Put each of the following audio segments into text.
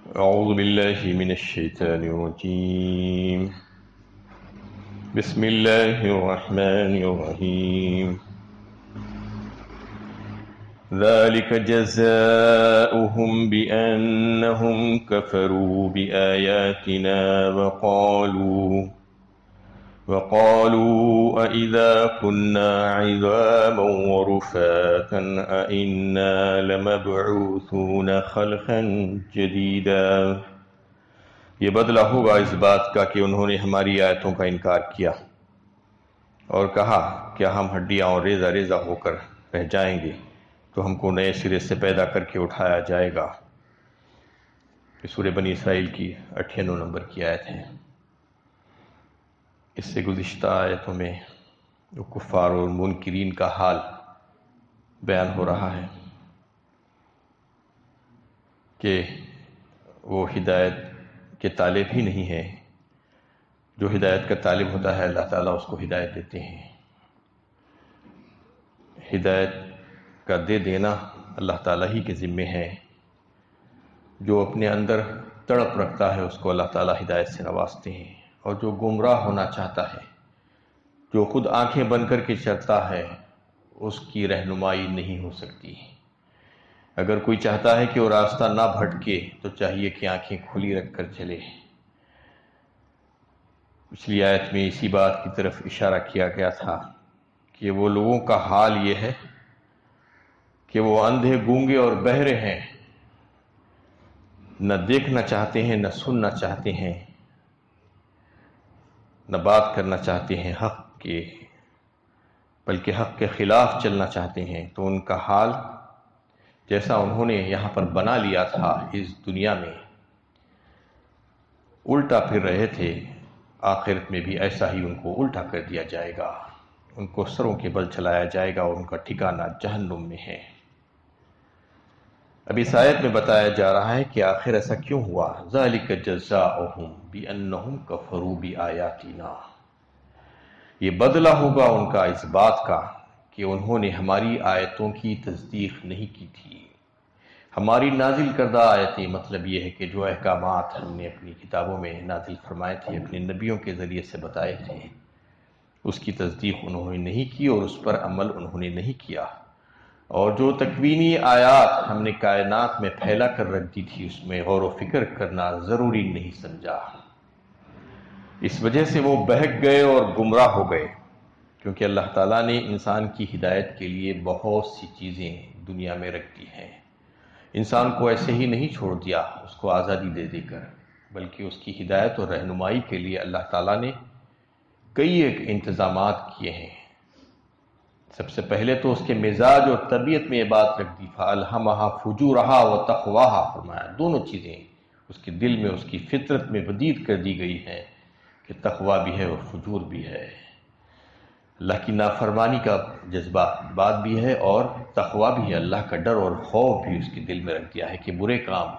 أعوذ بالله من الشيطان الرجيم. بسم الله الرحمن الرحيم. ذلك جزاؤهم بأنهم كفروا بآياتنا وقالوا أإذا كنا عظاما ورفاتا أإنا لمبعوثون خلقا جديدا. یہ بدلہ ہوگا اس بات کا کہ انہوں نے ہماری آیتوں کا انکار کیا اور کہا کیا ہم ہڈیاں اور ریزہ ریزہ ہو کر رہ جائیں گے تو ہم کو نئے سرے سے پیدا کر کے اٹھایا جائے گا. یہ سورہ بنی اسرائیل کی 98 نمبر کی آیت ہے. اس سے گزشتہ آیتوں میں جو کفار اور منکرین کا حال بیان ہو رہا ہے کہ وہ ہدایت کے طالب ہی نہیں ہے. جو ہدایت کا طالب ہوتا ہے اللہ تعالیٰ اس کو ہدایت دیتے ہیں. ہدایت کا دے دینا اللہ تعالیٰ ہی کے ذمے ہے. جو اپنے اندر تڑپ رکھتا ہے اس کو اللہ تعالیٰ ہدایت سے نوازتے ہیں، اور جو گمراہ ہونا چاہتا ہے، جو خود آنکھیں بند کر کے چلتا ہے، اس کی رہنمائی نہیں ہو سکتی. اگر کوئی چاہتا ہے کہ وہ راستہ نہ بھٹکے تو چاہیے کہ آنکھیں کھلی رکھ کر چلے. پچھلی آیت میں اسی بات کی طرف اشارہ کیا گیا تھا کہ وہ لوگوں کا حال یہ ہے کہ وہ اندھے گونگے اور بہرے ہیں، نہ دیکھنا چاہتے ہیں، نہ سننا چاہتے ہیں، نہ بات کرنا چاہتے ہیں حق کے، بلکہ حق کے خلاف چلنا چاہتے ہیں. تو ان کا حال جیسا انہوں نے یہاں پر بنا لیا تھا اس دنیا میں، الٹا پھر رہے تھے، آخرت میں بھی ایسا ہی ان کو الٹا کر دیا جائے گا. ان کو سروں کے بل چلایا جائے گا اور ان کا ٹھکانہ جہنم میں ہے. اب اس آیت میں بتایا جا رہا ہے کہ آخر ایسا کیوں ہوا. ذالک جزاؤہم بانہم کفروا بآیاتنا. یہ بدلہ ہوگا ان کا اس بات کا کہ انہوں نے ہماری آیتوں کی تصدیق نہیں کی تھی. ہماری نازل کردہ آیتیں، مطلب یہ ہے کہ جو احکامات ہم نے اپنی کتابوں میں نازل فرمائے تھے، اپنے نبیوں کے ذریعے سے بتائے تھے، اس کی تصدیق انہوں نے نہیں کی اور اس پر عمل انہوں نے نہیں کیا. اور جو تکوینی آیات ہم نے کائنات میں پھیلا کر رکھ دی تھی، اس میں غور و فکر کرنا ضروری نہیں سمجھا. اس وجہ سے وہ بہک گئے اور گمراہ ہو گئے، کیونکہ اللہ تعالیٰ نے انسان کی ہدایت کے لیے بہت سی چیزیں دنیا میں رکھ دی ہیں. انسان کو ایسے ہی نہیں چھوڑ دیا اس کو آزادی دے دے کر، بلکہ اس کی ہدایت اور رہنمائی کے لیے اللہ تعالیٰ نے کئی ایک انتظامات کیے ہیں. سب سے پہلے تو اس کے مزاج اور طبیعت میں یہ بات رکھ دی، فَأَلْهَمَهَا فُجُورَهَا وَتَقْوَاهَا، فرمایا دونوں چیزیں اس کے دل میں، اس کی فطرت میں بدید کر دی گئی ہیں کہ تقویٰ بھی ہے اور فجور بھی ہے. اللہ کی نافرمانی کا جذبہ بات بھی ہے اور تقویٰ بھی ہے. اللہ کا ڈر اور خوف بھی اس کے دل میں رکھ دیا ہے کہ برے کام،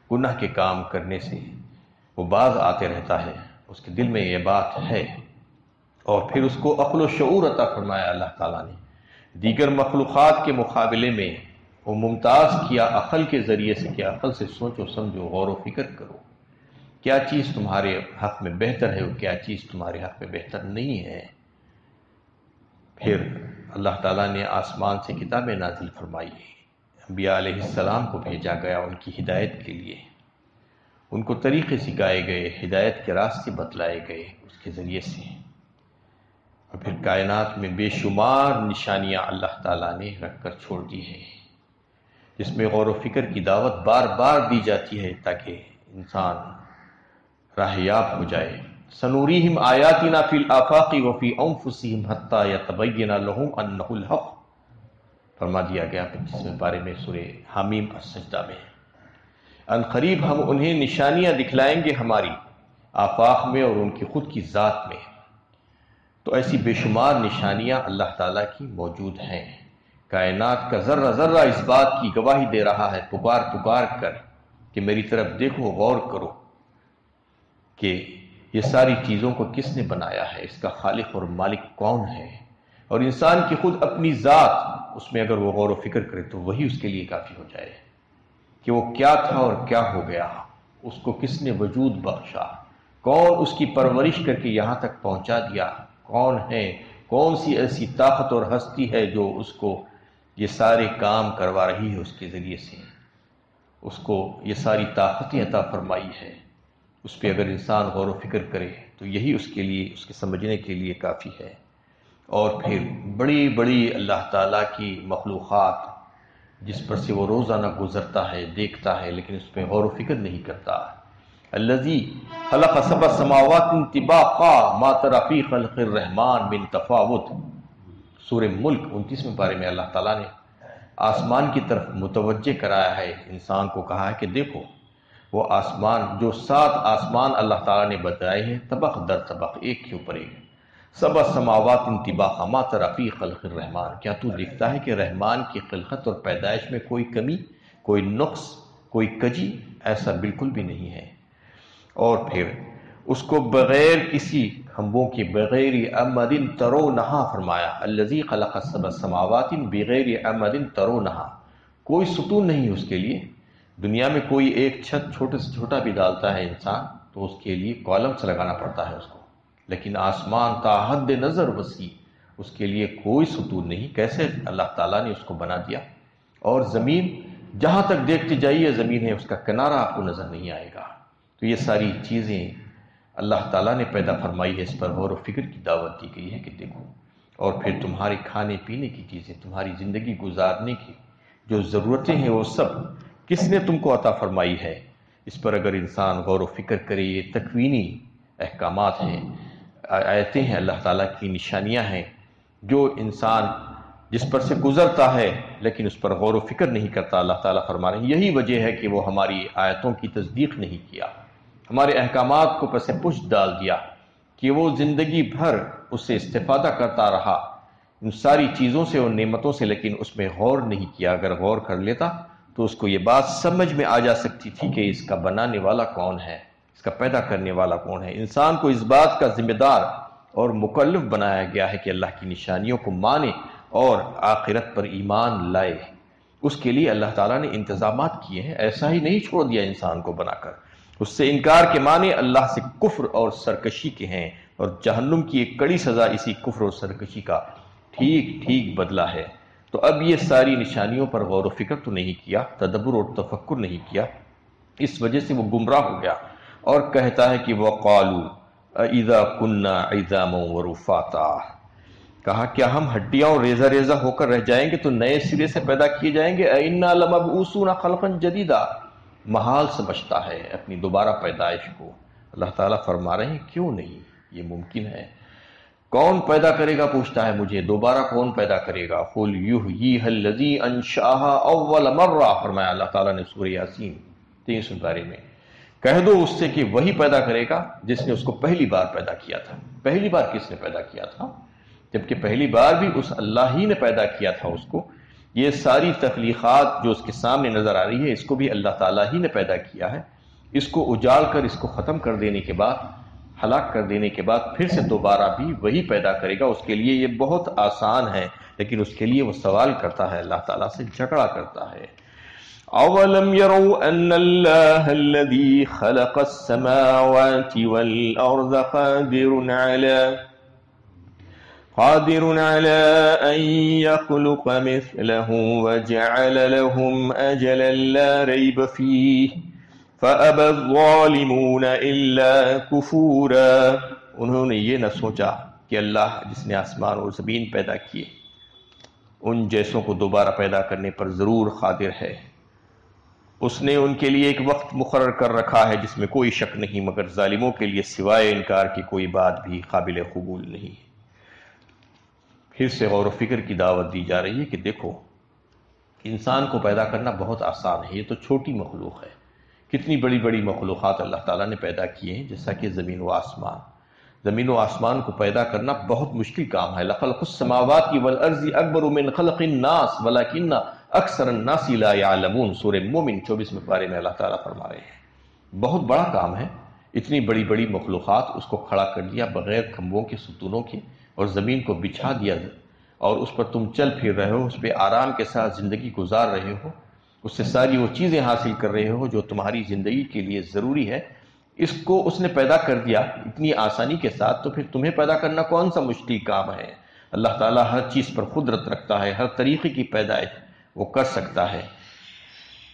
گناہ کے کام کرنے سے وہ باز آتے رہتا ہے. اس کے دل میں یہ بات ہے. اور پھر اس کو عقل و شعور عطا فرمایا اللہ تعالیٰ نے. دیگر مخلوقات کے مقابلے میں وہ ممتاز کیا عقل کے ذریعے سے کہ عقل سے سوچو سمجھو، غور و فکر کرو، کیا چیز تمہارے حق میں بہتر ہے اور کیا چیز تمہارے حق میں بہتر نہیں ہے. پھر اللہ تعالیٰ نے آسمان سے کتابیں نازل فرمائی، انبیاء علیہ السلام کو بھیجا گیا ان کی ہدایت کے لیے. ان کو طریقے سکھائے گئے، ہدایت کے راستے بتلائے گئے اس کے ذریعے سے. اور پھر کائنات میں بے شمار نشانیاں اللہ تعالیٰ نے رکھ کر چھوڑ دی ہیں، جس میں غور و فکر کی دعوت بار بار دی جاتی ہے تاکہ انسان راہ یاب ہو جائے. سنوریہم آیاتنا فی الآفاق وفی انفسہم حتی یتبین لہم انہ الحق، فرما دیا گیا 25ویں پارے میں سورہ حمیم السجدہ میں. ان قریب ہم انہیں نشانیاں دکھلائیں گے ہماری آفاق میں اور ان کی خود کی ذات میں. تو ایسی بے شمار نشانیاں اللہ تعالیٰ کی موجود ہیں. کائنات کا ذرہ ذرہ اس بات کی گواہی دے رہا ہے پکار پکار کر کہ میری طرف دیکھو، غور کرو کہ یہ ساری چیزوں کو کس نے بنایا ہے، اس کا خالق اور مالک کون ہے. اور انسان کی خود اپنی ذات، اس میں اگر وہ غور و فکر کرے تو وہی اس کے لیے کافی ہو جائے کہ وہ کیا تھا اور کیا ہو گیا. اس کو کس نے وجود بخشا، کون اس کی پرورش کر کے یہاں تک پہنچا دیا، کون ہے، کون سی ایسی طاقت اور ہستی ہے جو اس کو یہ سارے کام کروا رہی ہے، اس کے ذریعے سے اس کو یہ ساری طاقتیں عطا فرمائی ہے۔ اس پہ اگر انسان غور و فکر کرے تو یہی اس کے لیے، اس کے سمجھنے کے لیے کافی ہے۔ اور پھر بڑی بڑی اللہ تعالیٰ کی مخلوقات جس پر سے وہ روزانہ گزرتا ہے، دیکھتا ہے، لیکن اس پہ غور و فکر نہیں کرتا۔ الذی خلق سبع سماوات طباقا ما تری فی خلق الرحمن من تفاوت، سورہ ملک 29ویں پارے میں اللہ تعالیٰ نے آسمان کی طرف متوجہ کرایا ہے، انسان کو کہا ہے کہ دیکھو وہ آسمان، جو 7 آسمان اللہ تعالیٰ نے بتائے ہیں طبق در طبق، ایک کے اوپر ایک، سبع سماوات طباقا ما تری فی خلق الرحمن، کیا تو دیکھتا ہے کہ رحمان کی خلقت اور پیدائش میں کوئی کمی، کوئی نقص، کوئی کجی؟ ایسا بالکل بھی نہیں ہے۔ اور پھر اس کو بغیر کسی کھمبوں کے، بغیر عمد ترونہا فرمایا، الذی خلق سبع سماوات بغیر عمد ترونہا، کوئی ستون نہیں اس کے لیے۔ دنیا میں کوئی ایک چھت چھوٹے سے چھوٹا بھی ڈالتا ہے انسان تو اس کے لیے کالمس لگانا پڑتا ہے اس کو، لیکن آسمان تا حد نظر وسیع، اس کے لیے کوئی ستون نہیں۔ کیسے اللہ تعالیٰ نے اس کو بنا دیا؟ اور زمین، جہاں تک دیکھتے جائیے زمین ہے، اس کا کنارہ آپ کو نظر نہیں آئے گا۔ تو یہ ساری چیزیں اللہ تعالیٰ نے پیدا فرمائی ہے، اس پر غور و فکر کی دعوت دی گئی ہے کہ دیکھو۔ اور پھر تمہارے کھانے پینے کی چیزیں، تمہاری زندگی گزارنے کی جو ضرورتیں ہیں، وہ سب کس نے تم کو عطا فرمائی ہے؟ اس پر اگر انسان غور و فکر کرے، یہ تکوینی احکامات ہیں، آیتیں ہیں، اللہ تعالیٰ کی نشانیاں ہیں، جو انسان جس پر سے گزرتا ہے لیکن اس پر غور و فکر نہیں کرتا۔ اللہ تعالیٰ فرما رہے ہیں یہی وجہ ہے کہ وہ ہماری آیتوں کی تصدیق نہیں کیا، ہمارے احکامات کو پس پشت ڈال دیا، کہ وہ زندگی بھر اس سے استفادہ کرتا رہا، ان ساری چیزوں سے اور نعمتوں سے، لیکن اس میں غور نہیں کیا۔ اگر غور کر لیتا تو اس کو یہ بات سمجھ میں آ جا سکتی تھی کہ اس کا بنانے والا کون ہے، اس کا پیدا کرنے والا کون ہے۔ انسان کو اس بات کا ذمہ دار اور مکلف بنایا گیا ہے کہ اللہ کی نشانیوں کو مانے اور آخرت پر ایمان لائے۔ اس کے لیے اللہ تعالیٰ نے انتظامات کیے ہیں، ایسا ہی نہیں چھوڑ دیا انسان کو بنا کر۔ اس سے انکار کے معنی اللہ سے کفر اور سرکشی کے ہیں، اور جہنم کی ایک کڑی سزا اسی کفر اور سرکشی کا ٹھیک ٹھیک بدلہ ہے۔ تو اب یہ ساری نشانیوں پر غور و فکر تو نہیں کیا، تدبر اور تفکر نہیں کیا، اس وجہ سے وہ گمراہ ہو گیا اور کہتا ہے کہ وَقَالُوا اِذَا كُنَّا عِظَامًا وَرُفَاتًا، کہا کیا ہم ہڈیاں اور ریزہ ریزہ ہو کر رہ جائیں گے تو نئے سرے سے پیدا کیے جائیں گے؟ اِنَّا لَمَبْعُوثُونَ خَلْقًا جَدِيدًا، محال سمجھتا ہے اپنی دوبارہ پیدائش کو۔ اللہ تعالیٰ فرما رہے ہیں کیوں نہیں، یہ ممکن ہے۔ کون پیدا کرے گا پوچھتا ہے مجھے، دوبارہ کون پیدا کرے گا؟ قُلْ يُحْيِيهَا الَّذِي أَنشَأَهَا أَوَّلَ مَرَّةٍ، فرمایا اللہ تعالیٰ نے سورہ یاسین 23 پارے میں، کہہ دو اس سے کہ وہی پیدا کرے گا جس نے اس کو پہلی بار پیدا کیا تھا۔ پہلی بار کس نے پیدا کیا تھا؟ جبکہ پہلی بار بھی اس اللہ ہی نے پیدا کیا تھا اس کو۔ یہ ساری تخلیقات جو اس کے سامنے نظر آ رہی ہے، اس کو بھی اللہ تعالیٰ ہی نے پیدا کیا ہے۔ اس کو اجاڑ کر، اس کو ختم کر دینے کے بعد، ہلاک کر دینے کے بعد پھر سے دوبارہ بھی وہی پیدا کرے گا۔ اس کے لیے یہ بہت آسان ہے، لیکن اس کے لیے وہ سوال کرتا ہے، اللہ تعالیٰ سے جھگڑا کرتا ہے۔ اولم يروا ان اللہ الذي خلق السماوات والارض قادر على ان يخلق مثلهم وجعل لهم اجلا لا ريب فيه فأبى الظالمون الا كفورا، انہوں نے یہ نہ سوچا کہ اللہ جس نے آسمان اور زمین پیدا کیے ان جیسوں کو دوبارہ پیدا کرنے پر ضرور قادر ہے۔ اس نے ان کے لیے ایک وقت مقرر کر رکھا ہے جس میں کوئی شک نہیں، مگر ظالموں کے لیے سوائے انکار کی کوئی بات بھی قابل قبول نہیں۔ پھر سے غور و فکر کی دعوت دی جا رہی ہے کہ دیکھو انسان کو پیدا کرنا بہت آسان ہے، یہ تو چھوٹی مخلوق ہے، کتنی بڑی بڑی مخلوقات اللہ تعالیٰ نے پیدا کیے ہیں، جیسا کہ زمین و آسمان۔ زمین و آسمان کو پیدا کرنا بہت مشکل کام ہے۔ لَخَلْقُ السَّمَاوَاتِ وَالْأَرْضِ أَكْبَرُ مِنْ خَلْقِ النَّاسِ وَلَكِنَّ أَكْثَرَ النَّاسِ لَا يَعْلَمُونَ، سورہ مومن 24 پارے میں اللہ تعالیٰ فرما رہے ہیں بہت بڑا کام ہے، اتنی بڑی بڑی مخلوقات، اس کو کھڑا کر دیا بغیر کھمبوں کے، ستونوں کے، اور زمین کو بچھا دیا اور اس پر تم چل پھر رہے ہو، اس پہ آرام کے ساتھ زندگی گزار رہے ہو۔ اس سے ساری وہ چیزیں حاصل کر رہے ہو جو تمہاری زندگی کے لیے ضروری ہے، اس کو اس نے پیدا کر دیا اتنی آسانی کے ساتھ، تو پھر تمہیں پیدا کرنا کون سا مشکل کام ہے؟ اللہ تعالیٰ ہر چیز پر قدرت رکھتا ہے، ہر طریقے کی پیدائش وہ کر سکتا ہے۔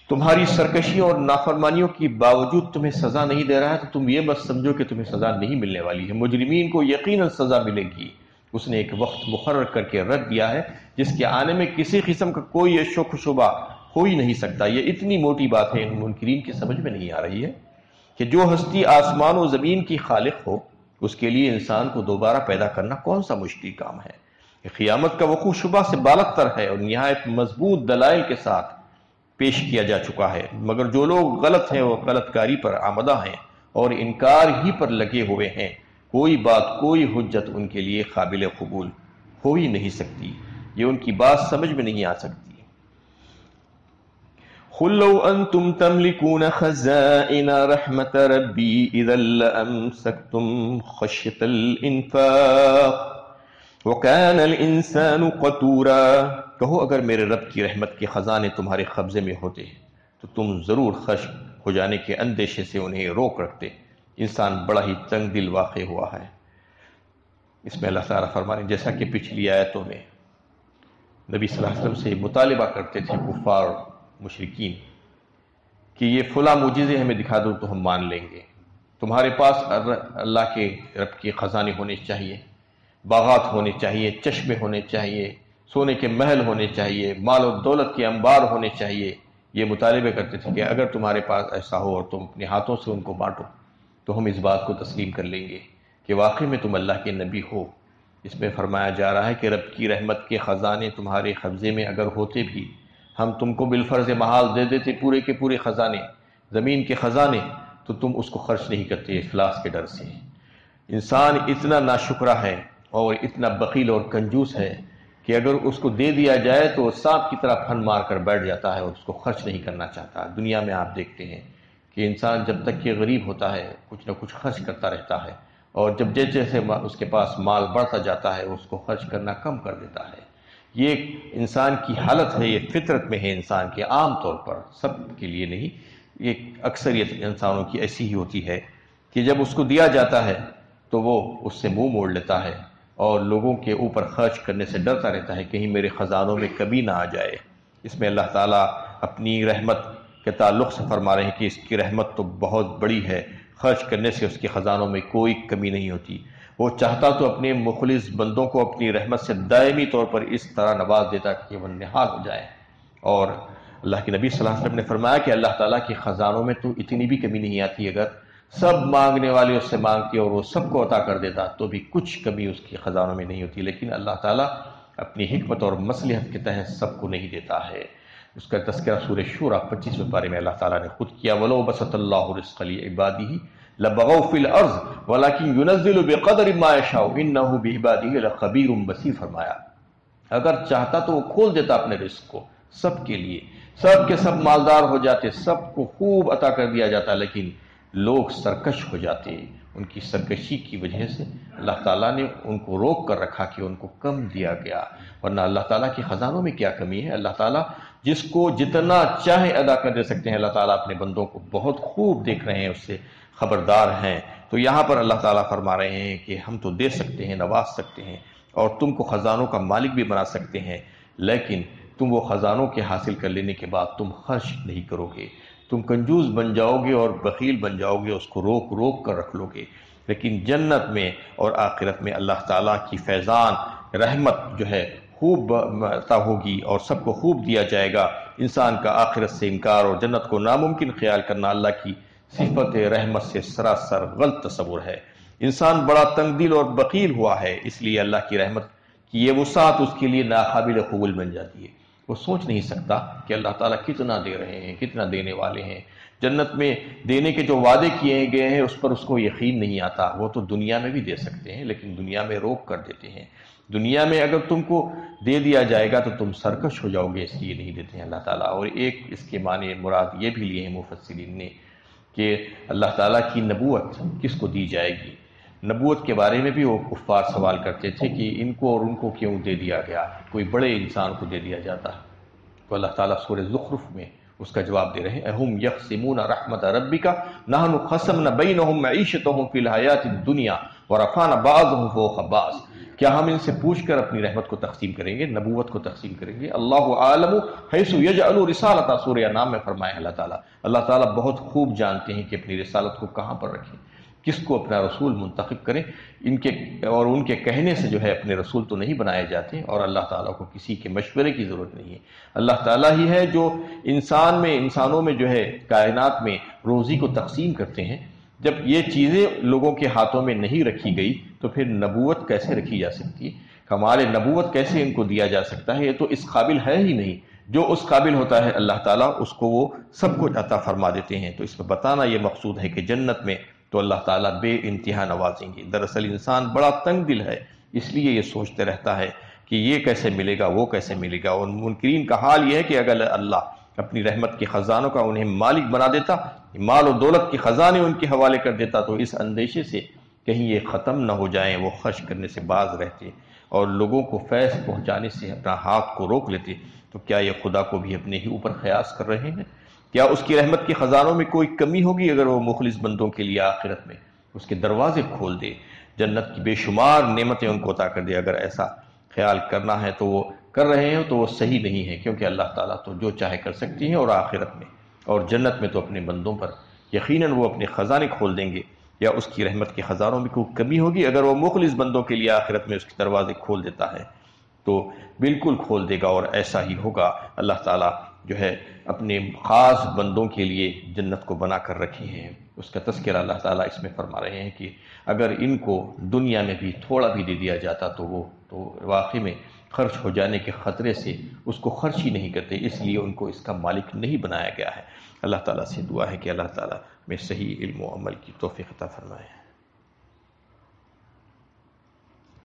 تمہاری سرکشیوں اور نافرمانیوں کی باوجود تمہیں سزا نہیں دے رہا ہے تو تم یہ مت سمجھو کہ تمہیں سزا نہیں ملنے والی ہے۔ مجرمین کو یقیناً سزا ملے گی، اس نے ایک وقت مقرر کر کے رکھ دیا ہے جس کے آنے میں کسی قسم کا کوئی شک و شبہ ہو ہی نہیں سکتا۔ یہ اتنی موٹی بات ہے، ان منکرین کی سمجھ میں نہیں آ رہی ہے کہ جو ہستی آسمان و زمین کی خالق ہو، اس کے لیے انسان کو دوبارہ پیدا کرنا کون سا مشکل کام ہے۔ قیامت کا وقوع شبہ سے بالغ تر ہے اور نہایت مضبوط دلائل کے ساتھ پیش کیا جا چکا ہے، مگر جو لوگ غلط ہیں وہ غلط کاری پر آمدہ ہیں اور انکار ہی پر لگے ہوئے ہیں، کوئی بات کوئی حجت ان کے لیے قابل قبول ہو ہی نہیں سکتی، یہ ان کی بات سمجھ میں نہیں آ سکتی۔ قُل لَّوْ أَنتُمْ تَمْلِكُونَ خَزَائِنَ رَحْمَةَ رَبِّي إِذًا لَّأَمْسَكْتُمْ خَشْيَةَ الْإِنفَاقِ وَكَانَ الْإِنسَانُ قَتُورًا، کہو اگر میرے رب کی رحمت کے خزانے تمہارے قبضے میں ہوتے تو تم ضرور خشک ہو جانے کے اندیشے سے انہیں روک رکھتے۔ انسان بڑا ہی تنگ دل واقع ہوا ہے۔ اس میں اللہ تعالیٰ فرمانے جیسا کہ پچھلی آیتوں میں نبی صلی اللہ علیہ وسلم سے مطالبہ کرتے تھے کفار مشرکین کہ یہ فلاں معجزے ہمیں دکھا دو تو ہم مان لیں گے، تمہارے پاس اللہ کے رب کے خزانے ہونے چاہیے، باغات ہونے چاہیے، چشمے ہونے چاہیے، سونے کے محل ہونے چاہیے، مال و دولت کے انبار ہونے چاہیے۔ یہ مطالبے کرتے تھے کہ اگر تمہارے پاس ایسا ہو اور تم اپنے ہاتھوں سے ان کو بانٹو تو ہم اس بات کو تسلیم کر لیں گے کہ واقعی میں تم اللہ کے نبی ہو۔ اس میں فرمایا جا رہا ہے کہ رب کی رحمت کے خزانے تمہارے قبضے میں اگر ہوتے بھی ہم تم کو بالفرض محال دے دیتے پورے کے پورے خزانے، زمین کے خزانے، تو تم اس کو خرچ نہیں کرتے افلاس کے ڈر سے۔ انسان اتنا ناشکرا ہے اور اتنا بخیل اور کنجوس ہے کہ اگر اس کو دے دیا جائے تو سانپ کی طرح پھن مار کر بیٹھ جاتا ہے اور اس کو خرچ نہیں کرنا چاہتا۔ دنیا میں آپ دیکھتے ہیں کہ انسان جب تک کہ غریب ہوتا ہے کچھ نہ کچھ خرچ کرتا رہتا ہے، اور جب جیسے اس کے پاس مال بڑھتا جاتا ہے اس کو خرچ کرنا کم کر دیتا ہے۔ یہ ایک انسان کی حالت ہے، یہ فطرت میں ہے انسان کے، عام طور پر سب کے لیے نہیں، یہ اکثریت انسانوں کی ایسی ہی ہوتی ہے کہ جب اس کو دیا جاتا ہے تو وہ اس سے منہ موڑ لیتا ہے اور لوگوں کے اوپر خرچ کرنے سے ڈرتا رہتا ہے کہیں میرے خزانوں میں کبھی نہ آ جائے۔ اس میں اللہ تعالیٰ اپنی رحمت کے تعلق سے فرما رہے ہیں کہ اس کی رحمت تو بہت بڑی ہے، خرچ کرنے سے اس کے خزانوں میں کوئی کمی نہیں ہوتی۔ وہ چاہتا تو اپنے مخلص بندوں کو اپنی رحمت سے دائمی طور پر اس طرح نواز دیتا کہ وہ نہال ہو جائے، اور اللہ کے نبی صلی اللہ علیہ وسلم نے فرمایا کہ اللہ تعالیٰ کے خزانوں میں تو اتنی بھی کمی نہیں آتی، اگر سب مانگنے والے اس سے مانگتے اور وہ سب کو عطا کر دیتا تو بھی کچھ کمی اس کے خزانوں میں نہیں ہوتی، لیکن اللہ تعالیٰ اپنی حکمت اور مصلحت کے تحت سب کو نہیں دیتا ہے۔ اس کا تذکرہ سورہ شورى 25ویں پارے میں اللہ تعالیٰ نے خود کیا، وَلَوْ بَسَطَ اللَّهُ الرِّزْقَ لِعِبَادِهِ لَبَغَوْا فِي الْأَرْضِ وَلَكِنْ يُنَزِّلُ بِقَدْرِ مَا يَشَاءُ إِنَّهُ بِعِبَادِهِ لَخَبِيرٌ بَصِيرٌ فرمایا اگر چاہتا تو وہ کھول دیتا اپنے رزق کو سب کے لیے، سب کے سب مالدار ہو جاتے، سب کو خوب عطا کر دیا جاتا، لیکن لوگ سرکش ہو جاتے۔ ان کی سرکشی کی وجہ سے اللہ تعالیٰ نے ان کو روک کر رکھا کہ ان کو کم دیا گیا، ورنہ اللہ تعالیٰ کے خزانوں میں کیا کمی ہے؟ اللہ تعالیٰ جس کو جتنا چاہے ادا کر دے سکتے ہیں۔ اللہ تعالیٰ اپنے بندوں کو بہت خوب دیکھ رہے ہیں، اس سے خبردار ہیں۔ تو یہاں پر اللہ تعالیٰ فرما رہے ہیں کہ ہم تو دے سکتے ہیں، نواز سکتے ہیں اور تم کو خزانوں کا مالک بھی بنا سکتے ہیں، لیکن تم وہ خزانوں کے حاصل کر لینے کے بعد تم خرچ نہیں کرو گے، تم کنجوس بن جاؤ گے اور بخیل بن جاؤ گے، اس کو روک روک کر رکھ لو گے۔ لیکن جنت میں اور آخرت میں اللہ تعالیٰ کی فیضان رحمت جو ہے خوب عطا ہوگی اور سب کو خوب دیا جائے گا۔ انسان کا آخرت سے انکار اور جنت کو ناممکن خیال کرنا اللہ کی صفت رحمت سے سراسر غلط تصور ہے۔ انسان بڑا تنگ دل اور بخیل ہوا ہے، اس لیے اللہ کی رحمت کی یہ وسعت اس کے لیے ناقابل قبول بن جاتی ہے۔ وہ سوچ نہیں سکتا کہ اللہ تعالیٰ کتنا دے رہے ہیں، کتنا دینے والے ہیں۔ جنت میں دینے کے جو وعدے کیے گئے ہیں اس پر اس کو یقین نہیں آتا۔ وہ تو دنیا میں بھی دے سکتے ہیں لیکن دنیا میں روک کر دیتے ہیں۔ دنیا میں اگر تم کو دے دیا جائے گا تو تم سرکش ہو جاؤ گے، اس لیے نہیں دیتے ہیں اللہ تعالیٰ۔ اور ایک اس کے معنی مراد یہ بھی لیے ہیں مفسرین نے کہ اللہ تعالیٰ کی نبوت کس کو دی جائے گی۔ نبوت کے بارے میں بھی وہ کفار سوال کرتے تھے کہ ان کو اور ان کو کیوں دے دیا گیا، کوئی بڑے انسان کو دے دیا جاتا۔ تو اللہ تعالیٰ سورہ زخرف میں اس کا جواب دے رہے ہیں اہم یقسمون رحمت ربک نحن قسمنا بینہم معیشتہم فی الحیات الدنیا ورفعنا بعضهم فوق بعض، کیا ہم ان سے پوچھ کر اپنی رحمت کو تقسیم کریں گے، نبوت کو تقسیم کریں گے؟ اللہ عالم حیث یجعل رسالتہ، سورہ انعام میں فرمایا اللہ تعالیٰ بہت خوب جانتے ہیں کہ اپنی رسالت کو کہاں پر رکھیں، کس کو اپنا رسول منتخب کریں۔ ان کے کہنے سے جو ہے اپنے رسول تو نہیں بنائے جاتے، اور اللہ تعالیٰ کو کسی کے مشورے کی ضرورت نہیں ہے۔ اللہ تعالیٰ ہی ہے جو انسانوں میں جو ہے کائنات میں روزی کو تقسیم کرتے ہیں۔ جب یہ چیزیں لوگوں کے ہاتھوں میں نہیں رکھی گئی تو پھر نبوت کیسے رکھی جا سکتی ہے؟ ہمارے نبوت کیسے ان کو دیا جا سکتا ہے؟ یہ تو اس قابل ہے ہی نہیں۔ جو اس قابل ہوتا ہے اللہ تعالیٰ اس کو وہ سب کچھ عطا فرما دیتے ہیں۔ تو اس میں بتانا یہ مقصود ہے کہ جنت میں تو اللہ تعالیٰ بے انتہا نوازیں گے۔ دراصل انسان بڑا تنگ دل ہے، اس لیے یہ سوچتے رہتا ہے کہ یہ کیسے ملے گا، وہ کیسے ملے گا۔ اور منکرین کا حال یہ ہے کہ اگر اللہ اپنی رحمت کے خزانوں کا انہیں مالک بنا دیتا، مال و دولت کے خزانے ان کے حوالے کر دیتا، تو اس اندیشے سے کہیں یہ ختم نہ ہو جائیں وہ خرچ کرنے سے باز رہتے اور لوگوں کو فیض پہنچانے سے اپنا ہاتھ کو روک لیتے۔ تو کیا یہ خدا کو بھی اپنے ہی اوپر قیاس کر رہے ہیں؟ کیا اس کی رحمت کے خزانوں میں کوئی کمی ہوگی اگر وہ مخلص بندوں کے لیے آخرت میں اس کے دروازے کھول دے، جنت کی بے شمار نعمتیں ان کو عطا کر دے؟ اگر ایسا خیال کرنا ہے تو وہ کر رہے ہیں تو وہ صحیح نہیں ہے، کیونکہ اللہ تعالیٰ تو جو چاہے کر سکتی ہیں، اور آخرت میں اور جنت میں تو اپنے بندوں پر یقیناً وہ اپنے خزانے کھول دیں گے۔ یا اس کی رحمت کے خزانوں میں کوئی کمی ہوگی اگر وہ مخلص بندوں کے لیے آخرت میں اس کے دروازے کھول دیتا ہے؟ تو بالکل کھول دے گا، اور ایسا ہی ہوگا۔ اللہ تعالیٰ جو ہے اپنے خاص بندوں کے لیے جنت کو بنا کر رکھے ہیں۔ اس کا تذکرہ اللہ تعالیٰ اس میں فرما رہے ہیں کہ اگر ان کو دنیا میں بھی تھوڑا بھی دے دیا جاتا تو وہ تو واقعی میں خرچ ہو جانے کے خطرے سے اس کو خرچ ہی نہیں کرتے، اس لیے ان کو اس کا مالک نہیں بنایا گیا ہے۔ اللہ تعالیٰ سے دعا ہے کہ اللہ تعالیٰ میں صحیح علم و عمل کی توفیق عطا فرمائے۔